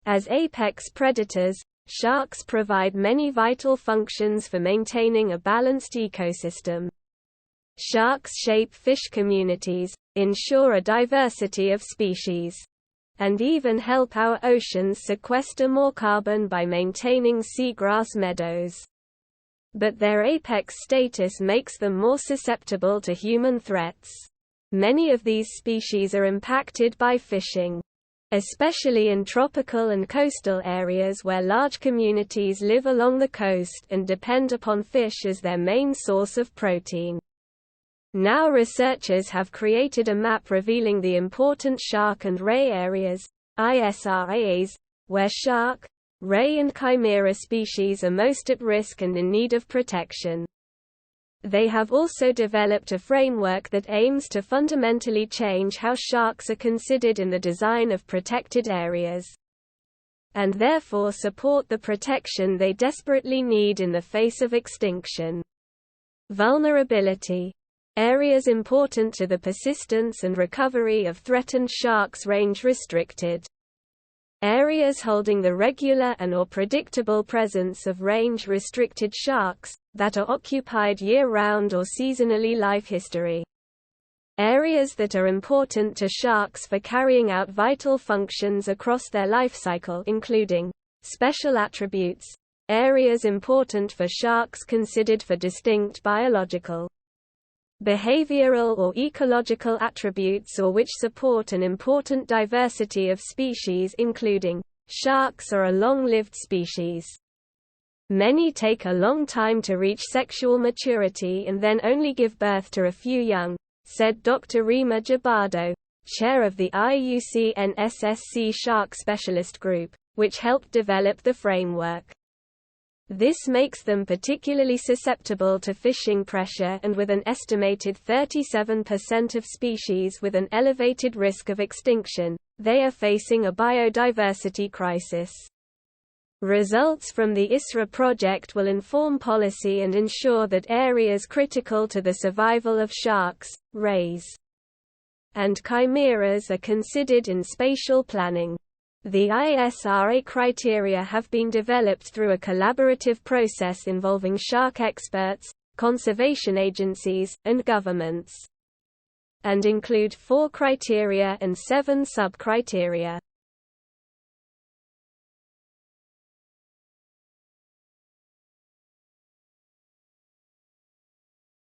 As apex predators, sharks provide many vital functions for maintaining a balanced ecosystem. Sharks shape fish communities, ensure a diversity of species, and even help our oceans sequester more carbon by maintaining seagrass meadows. But their apex status makes them more susceptible to human threats. Many of these species are impacted by fishing, especially in tropical and coastal areas where large communities live along the coast and depend upon fish as their main source of protein. Now researchers have created a map revealing the important shark and ray areas, ISRAs, where shark, ray and chimera species are most at risk and in need of protection. They have also developed a framework that aims to fundamentally change how sharks are considered in the design of protected areas, and therefore support the protection they desperately need in the face of extinction. Vulnerability. Areas important to the persistence and recovery of threatened sharks range restricted. Areas holding the regular and/or predictable presence of range-restricted sharks, that are occupied year-round or seasonally. Life history. Areas that are important to sharks for carrying out vital functions across their life cycle, including special attributes, areas important for sharks considered for distinct biological, behavioral or ecological attributes or which support an important diversity of species, including sharks are a long-lived species. Many take a long time to reach sexual maturity and then only give birth to a few young, said Dr. Rima Jabado, chair of the IUCN SSC Shark Specialist Group, which helped develop the framework. This makes them particularly susceptible to fishing pressure, and with an estimated 37% of species with an elevated risk of extinction, they are facing a biodiversity crisis. Results from the ISRA project will inform policy and ensure that areas critical to the survival of sharks, rays, and chimeras are considered in spatial planning. The ISRA criteria have been developed through a collaborative process involving shark experts, conservation agencies, and governments, and include 4 criteria and 7 sub-criteria.